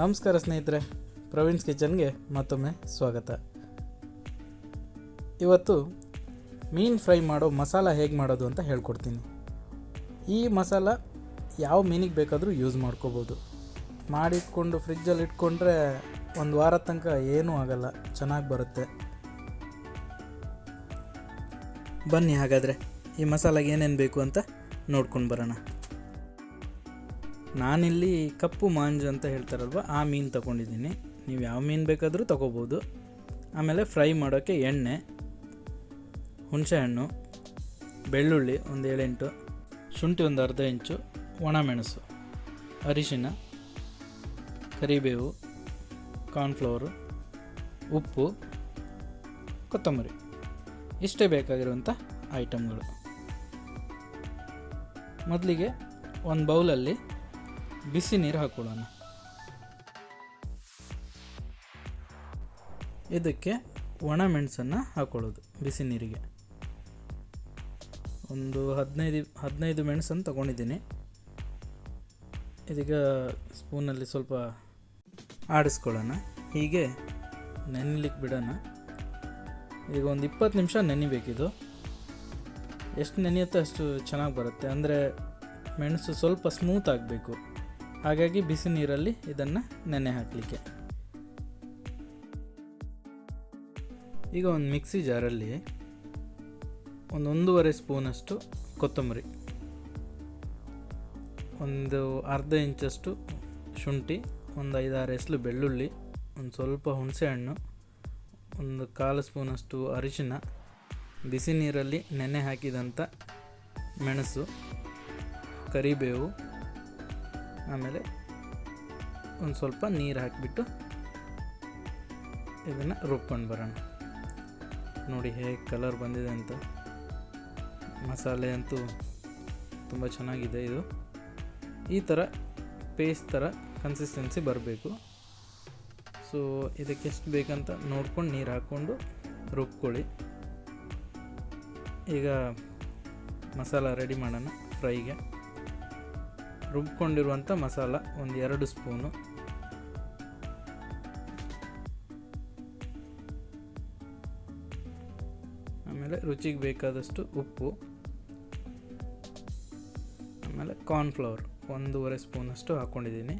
ನಮಸ್ಕಾರ ಸ್ನೇಹಿತರೆ, ಪ್ರವೀಣ್ಸ್ ಕಿಚನ್ಗೆ ಮತ್ತೊಮ್ಮೆ ಸ್ವಾಗತ. ಇವತ್ತು ಮೀನು ಫ್ರೈ ಮಾಡೋ ಮಸಾಲ ಹೇಗೆ ಮಾಡೋದು ಅಂತ ಹೇಳ್ಕೊಡ್ತೀನಿ. ಈ ಮಸಾಲ ಯಾವ ಮೀನಿಗೆ ಬೇಕಾದರೂ ಯೂಸ್ ಮಾಡ್ಕೋಬೋದು. ಮಾಡಿಟ್ಕೊಂಡು ಫ್ರಿಜ್ಜಲ್ಲಿ ಇಟ್ಕೊಂಡ್ರೆ ಒಂದು ವಾರ ತನಕ ಏನೂ ಆಗಲ್ಲ, ಚೆನ್ನಾಗಿ ಬರುತ್ತೆ. ಬನ್ನಿ ಹಾಗಾದರೆ ಈ ಮಸಾಲಾಗೆ ಏನೇನು ಬೇಕು ಅಂತ ನೋಡ್ಕೊಂಡು ಬರೋಣ. ನಾನಿಲ್ಲಿ ಕಪ್ಪು ಮಾಂಜು ಅಂತ ಹೇಳ್ತಾರಲ್ವ, ಆ ಮೀನು ತೊಗೊಂಡಿದ್ದೀನಿ. ನೀವು ಯಾವ ಮೀನು ಬೇಕಾದರೂ ತೊಗೋಬೋದು. ಆಮೇಲೆ ಫ್ರೈ ಮಾಡೋಕ್ಕೆ ಎಣ್ಣೆ, ಹುಣಸೆಹಣ್ಣು, ಬೆಳ್ಳುಳ್ಳಿ ಒಂದು 7-8, ಶುಂಠಿ ಒಂದು ಅರ್ಧ ಇಂಚು, ಒಣಮೆಣಸು, ಅರಿಶಿನ, ಕರಿಬೇವು, ಕಾರ್ನ್ಫ್ಲವರು, ಉಪ್ಪು, ಕೊತ್ತಂಬರಿ. ಇಷ್ಟೇ ಬೇಕಾಗಿರುವಂಥ ಐಟಮ್ಗಳು. ಮೊದಲಿಗೆ ಒಂದು ಬೌಲಲ್ಲಿ ಬಿಸಿ ನೀರು ಹಾಕೊಳ್ಳೋಣ. ಇದಕ್ಕೆ ಒಣ ಮೆಣಸನ್ನು ಹಾಕೊಳ್ಳೋದು ಬಿಸಿ ನೀರಿಗೆ. ಒಂದು 15 ಮೆಣಸನ್ನು ತಗೊಂಡಿದ್ದೀನಿ. ಇದೀಗ ಸ್ಪೂನಲ್ಲಿ ಸ್ವಲ್ಪ ಆಡಿಸ್ಕೊಳ್ಳೋಣ. ಹೀಗೆ ನೆನೆಲಿಕ್ಕೆ ಬಿಡೋಣ. ಈಗ ಒಂದು 20 ನಿಮಿಷ ನೆನಿಬೇಕಿದು. ಎಷ್ಟು ನೆನೆಯುತ್ತೋ ಅಷ್ಟು ಚೆನ್ನಾಗಿ ಬರುತ್ತೆ. ಅಂದರೆ ಮೆಣಸು ಸ್ವಲ್ಪ ಸ್ಮೂತ್ ಆಗಬೇಕು. ಹಾಗಾಗಿ ಬಿಸಿ ನೀರಲ್ಲಿ ಇದನ್ನು ನೆನೆ ಹಾಕಲಿಕ್ಕೆ. ಈಗ ಒಂದು ಮಿಕ್ಸಿ ಜಾರಲ್ಲಿ ಒಂದು 1.5 ಸ್ಪೂನಷ್ಟು ಕೊತ್ತಂಬರಿ, ಒಂದು ಅರ್ಧ ಇಂಚಷ್ಟು ಶುಂಠಿ, ಒಂದು 5-6 ಎಸಳು ಬೆಳ್ಳುಳ್ಳಿ, ಒಂದು ಸ್ವಲ್ಪ ಹುಣಸೆಹಣ್ಣು, ಒಂದು 1/4 ಸ್ಪೂನಷ್ಟು ಅರಿಶಿನ, ಬಿಸಿ ನೀರಲ್ಲಿ ನೆನೆ ಹಾಕಿದಂಥ ಮೆಣಸು, ಕರಿಬೇವು, ಆಮೇಲೆ ಒಂದು ಸ್ವಲ್ಪ ನೀರು ಹಾಕಿಬಿಟ್ಟು ಇದನ್ನು ರುಬ್ಕೊಂಡು ಬರೋಣ. ನೋಡಿ ಹೇಗೆ ಕಲರ್ ಬಂದಿದೆ ಅಂತ. ಮಸಾಲೆ ಅಂತೂ ತುಂಬ ಚೆನ್ನಾಗಿದೆ. ಇದು ಈ ಥರ ಪೇಸ್ಟ್ ಥರ ಕನ್ಸಿಸ್ಟೆನ್ಸಿ ಬರಬೇಕು. ಸೊ ಇದಕ್ಕೆ ಎಷ್ಟು ಬೇಕಂತ ನೋಡ್ಕೊಂಡು ನೀರು ಹಾಕ್ಕೊಂಡು ರುಬ್ಕೊಳ್ಳಿ. ಈಗ ಮಸಾಲ ರೆಡಿ ಮಾಡೋಣ ಫ್ರೈಗೆ. ರುಬ್ಕೊಂಡಿರುವಂಥ ಮಸಾಲ ಒಂದು 2 ಸ್ಪೂನು, ಆಮೇಲೆ ರುಚಿಗೆ ಬೇಕಾದಷ್ಟು ಉಪ್ಪು, ಆಮೇಲೆ ಕಾರ್ನ್ಫ್ಲವರ್ 1.5 ಸ್ಪೂನಷ್ಟು ಹಾಕ್ಕೊಂಡಿದ್ದೀನಿ.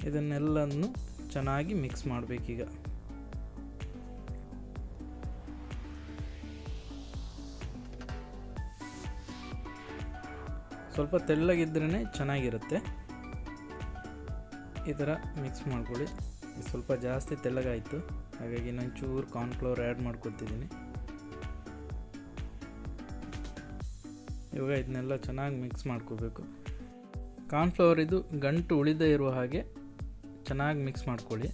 ಇದನ್ನೆಲ್ಲನೂ ಚೆನ್ನಾಗಿ ಮಿಕ್ಸ್ ಮಾಡಬೇಕೀಗ. ಸ್ವಲ್ಪ ತೆಳ್ಳಗಿದ್ರೇ ಚೆನ್ನಾಗಿರುತ್ತೆ. ಈ ಥರ ಮಿಕ್ಸ್ ಮಾಡ್ಕೊಳ್ಳಿ. ಸ್ವಲ್ಪ ಜಾಸ್ತಿ ತೆಳ್ಳಗಾಯಿತು, ಹಾಗಾಗಿ ಇನ್ನೊಂದು ಚೂರು ಕಾರ್ನ್ಫ್ಲವರ್ ಆ್ಯಡ್ ಮಾಡ್ಕೊತಿದ್ದೀನಿ. ಇವಾಗ ಇದನ್ನೆಲ್ಲ ಚೆನ್ನಾಗಿ ಮಿಕ್ಸ್ ಮಾಡ್ಕೋಬೇಕು. ಕಾರ್ನ್ಫ್ಲವರ್ ಇದು ಗಂಟು ಉಳಿದೇ ಇರುವ ಹಾಗೆ ಚೆನ್ನಾಗಿ ಮಿಕ್ಸ್ ಮಾಡ್ಕೊಳ್ಳಿ.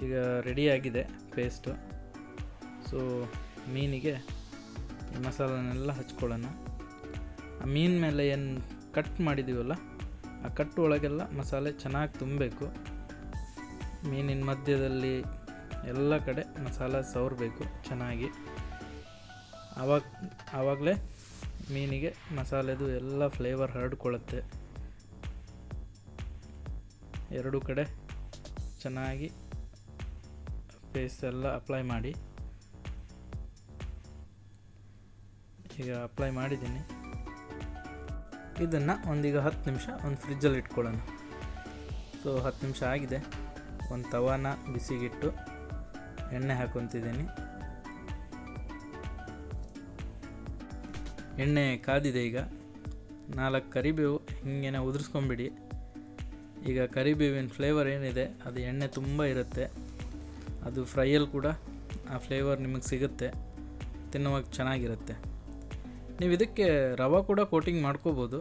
ಈಗ ರೆಡಿಯಾಗಿದೆ ಪೇಸ್ಟು. ಸೊ ಮೀನಿಗೆ ಈ ಮಸಾಲನೆಲ್ಲ ಹಚ್ಕೊಳ್ಳೋಣ. ಆ ಮೀನ ಮೇಲೆ ಏನು ಕಟ್ ಮಾಡಿದ್ದೀವಲ್ಲ, ಆ ಕಟ್ಟು ಒಳಗೆಲ್ಲ ಮಸಾಲೆ ಚೆನ್ನಾಗಿ ತುಂಬಬೇಕು. ಮೀನಿನ ಮಧ್ಯದಲ್ಲಿ ಎಲ್ಲ ಕಡೆ ಮಸಾಲ ಸವರಬೇಕು ಚೆನ್ನಾಗಿ. ಆವಾಗಲೇ ಮೀನಿಗೆ ಮಸಾಲೆದು ಎಲ್ಲ ಫ್ಲೇವರ್ ಹರಡ್ಕೊಳ್ಳುತ್ತೆ. ಎರಡೂ ಕಡೆ ಚೆನ್ನಾಗಿ ಪೇಸ್ಟ್ ಎಲ್ಲ ಅಪ್ಲೈ ಮಾಡಿ. ಈಗ ಅಪ್ಲೈ ಮಾಡಿದ್ದೀನಿ. ಇದನ್ನು ಒಂದೀಗ 10 ನಿಮಿಷ ಒಂದು ಫ್ರಿಜ್ಜಲ್ಲಿ ಇಟ್ಕೊಳ್ಳೋಣ. ಸೊ 10 ನಿಮಿಷ ಆಗಿದೆ. ಒಂದು ತವಾನ ಬಿಸಿಗಿಟ್ಟು ಎಣ್ಣೆ ಹಾಕ್ಕೊತಿದ್ದೀನಿ. ಎಣ್ಣೆ ಕಾದಿದೆ. ಈಗ 4 ಕರಿಬೇವು ಹಿಂಗೇನೆ ಉದುರಿಸ್ಕೊಂಬಿಡಿ. ಈಗ ಕರಿಬೇವಿನ ಫ್ಲೇವರ್ ಏನಿದೆ ಅದು ಎಣ್ಣೆ ತುಂಬ ಇರುತ್ತೆ. ಅದು ಫ್ರೈಯಲ್ಲಿ ಕೂಡ ಆ ಫ್ಲೇವರ್ ನಿಮಗೆ ಸಿಗುತ್ತೆ, ತಿನ್ನುವಾಗ ಚೆನ್ನಾಗಿರುತ್ತೆ. ನೀವು ಇದಕ್ಕೆ ರವೆ ಕೂಡ ಕೋಟಿಂಗ್ ಮಾಡ್ಕೋಬೋದು.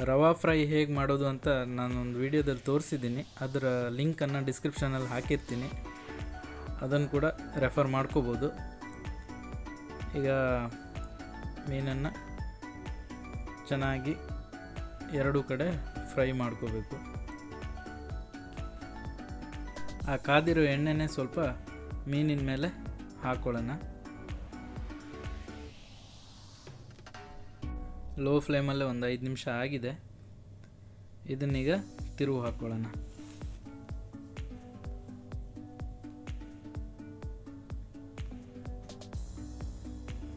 ರವಾ ಫ್ರೈ ಹೇಗೆ ಮಾಡೋದು ಅಂತ ನಾನೊಂದು ವಿಡಿಯೋದಲ್ಲಿ ತೋರಿಸಿದ್ದೀನಿ. ಅದರ ಲಿಂಕನ್ನು ಡಿಸ್ಕ್ರಿಪ್ಷನಲ್ಲಿ ಹಾಕಿರ್ತೀನಿ, ಅದನ್ನು ಕೂಡ ರೆಫರ್ ಮಾಡ್ಕೋಬೋದು. ಈಗ ಮೀನನ್ನು ಚೆನ್ನಾಗಿ ಎರಡೂ ಕಡೆ ಫ್ರೈ ಮಾಡ್ಕೋಬೇಕು. ಆ ಕಾದಿರೋ ಎಣ್ಣೆನೇ ಸ್ವಲ್ಪ ಮೀನಿನ ಮೇಲೆ ಹಾಕ್ಕೊಳ್ಳೋಣ. ಲೋ ಫ್ಲೇಮಲ್ಲೇ ಒಂದು 5 ನಿಮಿಷ ಆಗಿದೆ. ಇದನ್ನೀಗ ತಿರುವು ಹಾಕ್ಕೊಳ್ಳೋಣ.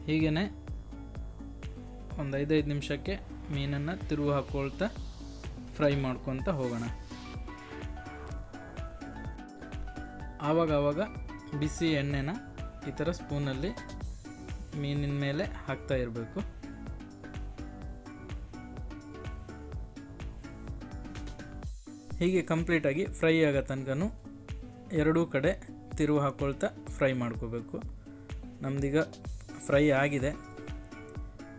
ಹೀಗೇ ಒಂದು 5 ನಿಮಿಷಕ್ಕೆ ಮೀನನ್ನು ತಿರುವು ಹಾಕ್ಕೊಳ್ತಾ ಫ್ರೈ ಮಾಡ್ಕೊತ ಹೋಗೋಣ. ಆವಾಗ ಬಿಸಿ ಎಣ್ಣೆನ ಈ ಥರ ಸ್ಪೂನಲ್ಲಿ ಮೀನಿನ ಮೇಲೆ ಹಾಕ್ತಾ ಇರಬೇಕು. ಹೀಗೆ ಕಂಪ್ಲೀಟಾಗಿ ಫ್ರೈ ಆಗೋ ತನಕ ಎರಡೂ ಕಡೆ ತಿರುವು ಹಾಕ್ಕೊಳ್ತಾ ಫ್ರೈ ಮಾಡ್ಕೋಬೇಕು. ನಮ್ಮದೀಗ ಫ್ರೈ ಆಗಿದೆ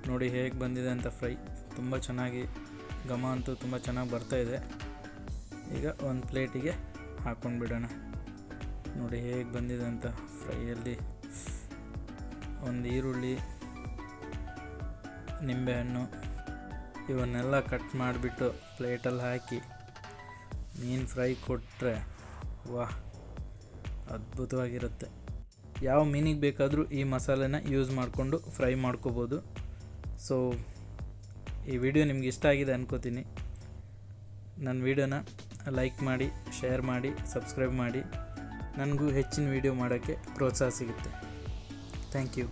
ನೋಡಿ ಹೇಗೆ ಬಂದಿದೆ ಅಂತ. ಫ್ರೈ ತುಂಬ ಚೆನ್ನಾಗಿ ಘಮ ಅಂತೂ ತುಂಬ ಚೆನ್ನಾಗಿ ಬರ್ತಾಯಿದೆ. ಈಗ ಒಂದು ಪ್ಲೇಟಿಗೆ ಹಾಕ್ಕೊಂಡು ಬಿಡೋಣ. ನೋಡಿ ಹೇಗೆ ಬಂದಿದೆ ಅಂತ. ಫ್ರೈಯಲ್ಲಿ ಒಂದು ಈರುಳ್ಳಿ, ನಿಂಬೆಹಣ್ಣು ಇವನ್ನೆಲ್ಲ ಕಟ್ ಮಾಡಿಬಿಟ್ಟು ಪ್ಲೇಟಲ್ಲಿ ಹಾಕಿ ಮೀನು ಫ್ರೈ ಕೊಟ್ಟರೆ ವಾಹ್, ಅದ್ಭುತವಾಗಿರುತ್ತೆ. ಯಾವ ಮೀನಿಗೆ ಬೇಕಾದರೂ ಈ ಮಸಾಲೆನ ಯೂಸ್ ಮಾಡಿಕೊಂಡು ಫ್ರೈ ಮಾಡ್ಕೋಬೋದು. ಸೊ ಈ ವಿಡಿಯೋ ನಿಮ್ಗೆ ಇಷ್ಟ ಆಗಿದೆ ಅನ್ಕೋತೀನಿ. ನನ್ನ ವಿಡಿಯೋನ ಲೈಕ್ ಮಾಡಿ, ಶೇರ್ ಮಾಡಿ, ಸಬ್ಸ್ಕ್ರೈಬ್ ಮಾಡಿ. ನನಗೂ ಹೆಚ್ಚಿನ ವಿಡಿಯೋ ಮಾಡೋಕ್ಕೆ ಪ್ರೋತ್ಸಾಹ ಸಿಗುತ್ತೆ. Thank you.